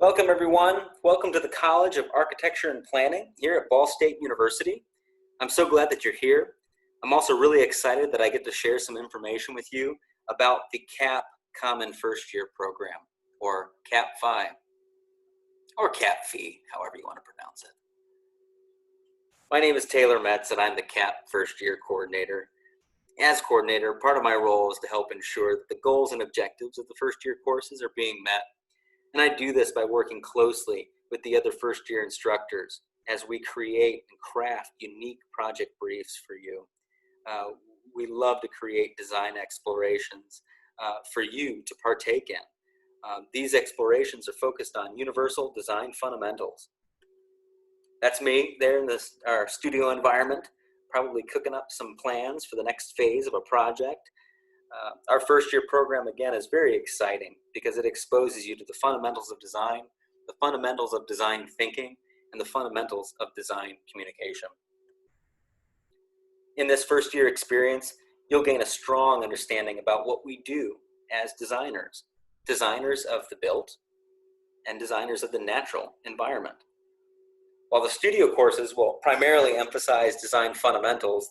Welcome everyone. Welcome to the College of Architecture and Planning here at Ball State University. I'm so glad that you're here. I'm also really excited that I get to share some information with you about the CAP Common First Year Program, or CAPFY, or CAPFY, however you want to pronounce it. My name is Taylor Metz and I'm the CAP First Year Coordinator. As coordinator, part of my role is to help ensure that the goals and objectives of the first year courses are being met. And I do this by working closely with the other first year instructors as we create and craft unique project briefs for you. We love to create design explorations for you to partake in. These explorations are focused on universal design fundamentals. That's me there in our studio environment, probably cooking up some plans for the next phase of a project. Our first year program, again, is very exciting because it exposes you to the fundamentals of design, the fundamentals of design thinking, and the fundamentals of design communication. In this first year experience, you'll gain a strong understanding about what we do as designers, designers of the built and designers of the natural environment. While the studio courses will primarily emphasize design fundamentals,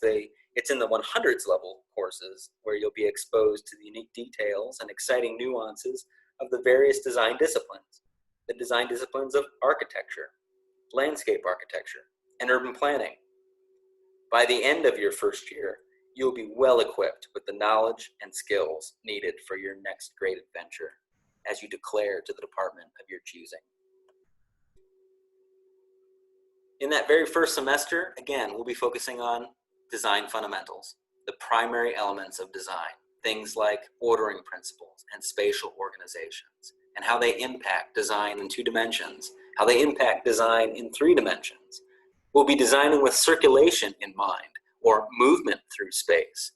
it's in the 100s level courses where you'll be exposed to the unique details and exciting nuances of the various design disciplines. The design disciplines of architecture, landscape architecture, and urban planning. By the end of your first year, you'll be well equipped with the knowledge and skills needed for your next great adventure as you declare to the department of your choosing. In that very first semester, again, we'll be focusing on design fundamentals, the primary elements of design, things like ordering principles and spatial organizations, and how they impact design in 2 dimensions, how they impact design in 3 dimensions. We'll be designing with circulation in mind, or movement through space.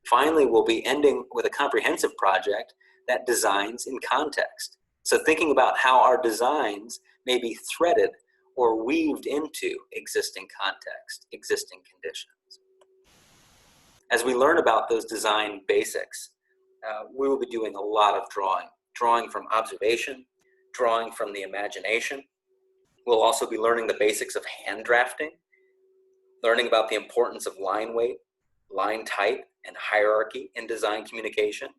Finally, we'll be ending with a comprehensive project that designs in context. So thinking about how our designs may be threaded or weaved into existing context, existing conditions. As we learn about those design basics, we will be doing a lot of drawing from observation, drawing from the imagination. We'll also be learning the basics of hand drafting, learning about the importance of line weight, line type, and hierarchy in design communication.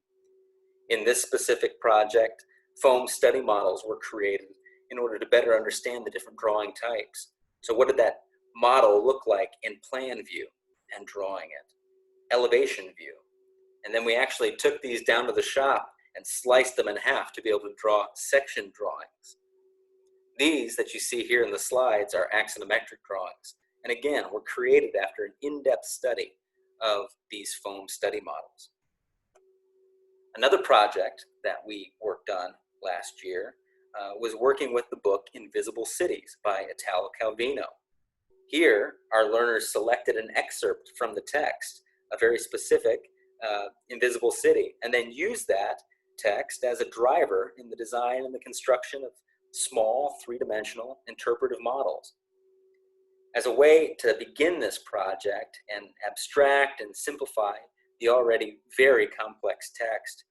In this specific project, foam study models were created in order to better understand the different drawing types. So what did that model look like in plan view and drawing it? Elevation view. And then we actually took these down to the shop and sliced them in half to be able to draw section drawings. These that you see here in the slides are axonometric drawings. And again, were created after an in-depth study of these foam study models. Another project that we worked on last year was working with the book Invisible Cities by Italo Calvino. Here, our learners selected an excerpt from the text, a very specific invisible city, and then used that text as a driver in the design and the construction of small 3-dimensional interpretive models. As a way to begin this project and abstract and simplify the already very complex text,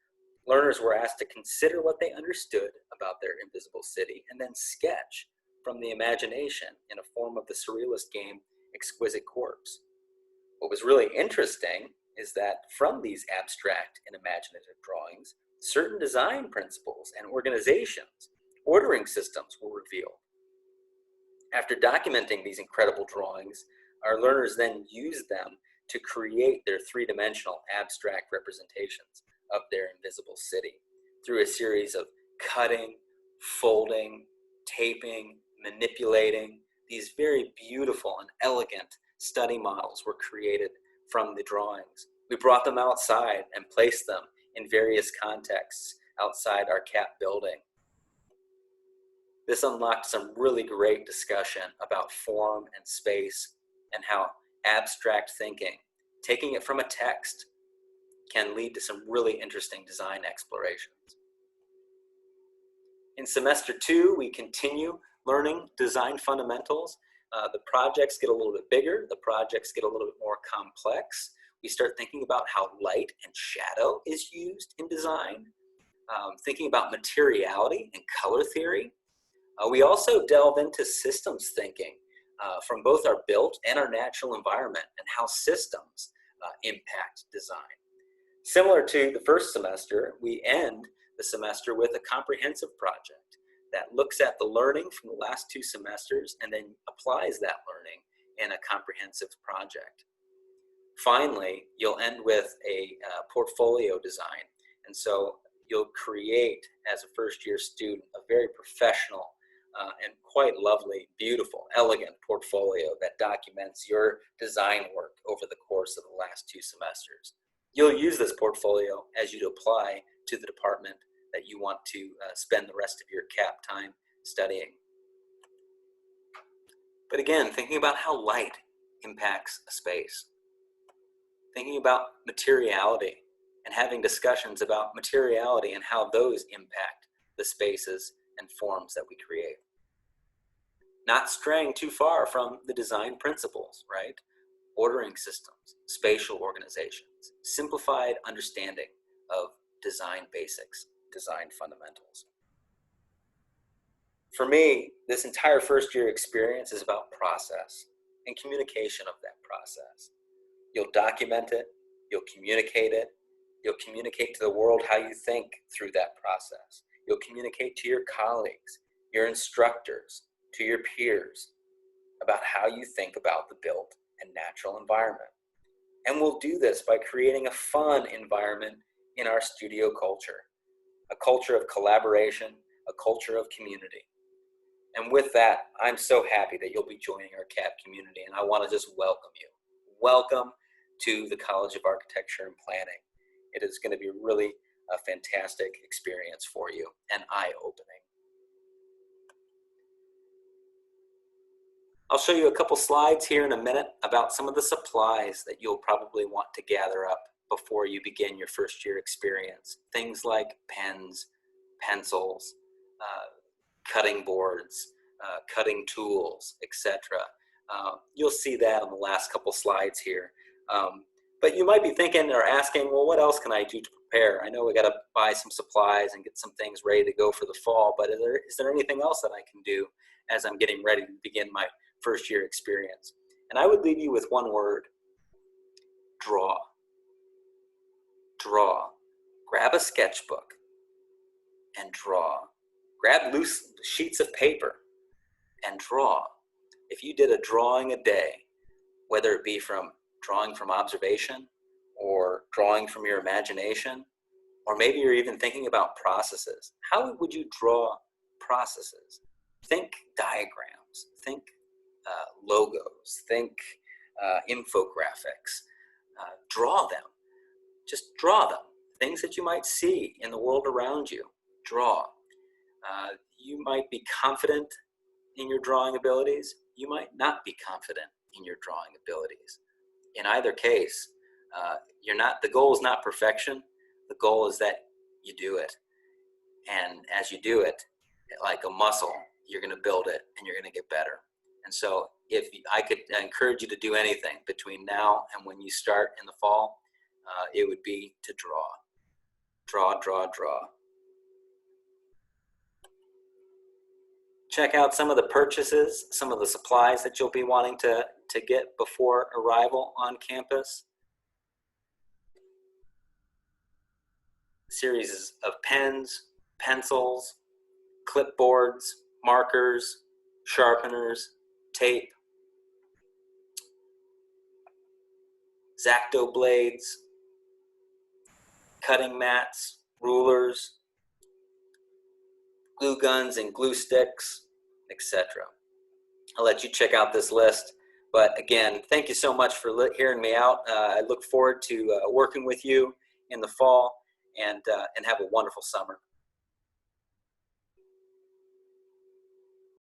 learners were asked to consider what they understood about their invisible city and then sketch from the imagination in a form of the surrealist game Exquisite Corpse. What was really interesting is that from these abstract and imaginative drawings, certain design principles and organizations, ordering systems were revealed. After documenting these incredible drawings, our learners then used them to create their 3-dimensional abstract representations of their invisible city through a series of cutting, folding, taping, manipulating. These very beautiful and elegant study models were created from the drawings. We brought them outside and placed them in various contexts outside our CAP building. This unlocked some really great discussion about form and space and how abstract thinking, taking it from a text, can lead to some really interesting design explorations. In semester 2, we continue learning design fundamentals. The projects get a little bit bigger. The projects get a little bit more complex. We start thinking about how light and shadow is used in design, thinking about materiality and color theory, We also delve into systems thinking from both our built and our natural environment and how systems impact design. Similar to the first semester, we end the semester with a comprehensive project that looks at the learning from the last 2 semesters and then applies that learning in a comprehensive project. Finally, you'll end with a portfolio design. And so you'll create, as a first-year student, a very professional and quite lovely, beautiful, elegant portfolio that documents your design work over the course of the last 2 semesters. You'll use this portfolio as you apply to the department that you want to spend the rest of your CAP time studying. But again, thinking about how light impacts a space. Thinking about materiality and having discussions about materiality and how those impact the spaces and forms that we create. Not straying too far from the design principles, right? Ordering systems, spatial organizations, simplified understanding of design basics, design fundamentals. For me, this entire first year experience is about process and communication of that process. You'll document it, you'll communicate it, you'll communicate to the world how you think through that process. You'll communicate to your colleagues, your instructors, to your peers about how you think about the built and natural environment. And we'll do this by creating a fun environment in our studio culture, a culture of collaboration, a culture of community. And with that, I'm so happy that you'll be joining our CAP community, and I want to just welcome you. Welcome to the College of Architecture and Planning. It is going to be really a fantastic experience for you and eye-opening. I'll show you a couple slides here in a minute about some of the supplies that you'll probably want to gather up before you begin your first year experience. Things like pens, pencils, cutting boards, cutting tools, etc. You'll see that on the last couple slides here. But you might be thinking or asking, well, what else can I do to prepare? I know we got to buy some supplies and get some things ready to go for the fall, but is there anything else that I can do as I'm getting ready to begin my first year experience? And I would leave you with one word: draw. Draw. Grab a sketchbook and draw. Grab loose sheets of paper and draw. If you did a drawing a day, whether it be from drawing from observation or drawing from your imagination, or maybe you're even thinking about processes, how would you draw processes? Think diagrams, think logos, think infographics. Draw them. Just draw them. Things that you might see in the world around you, draw. You might be confident in your drawing abilities. You might not be confident in your drawing abilities. In either case, the goal is not perfection. The goal is that you do it. And as you do it, like a muscle, you're going to build it and you're going to get better. And so if I could encourage you to do anything between now and when you start in the fall, it would be to draw. Draw, draw, draw. Check out some of the purchases, some of the supplies that you'll be wanting to get before arrival on campus. Series of pens, pencils, clipboards, markers, sharpeners, tape, X-Acto blades, cutting mats, rulers, glue guns and glue sticks, etc. I'll let you check out this list. But again, thank you so much for hearing me out. I look forward to working with you in the fall, and have a wonderful summer.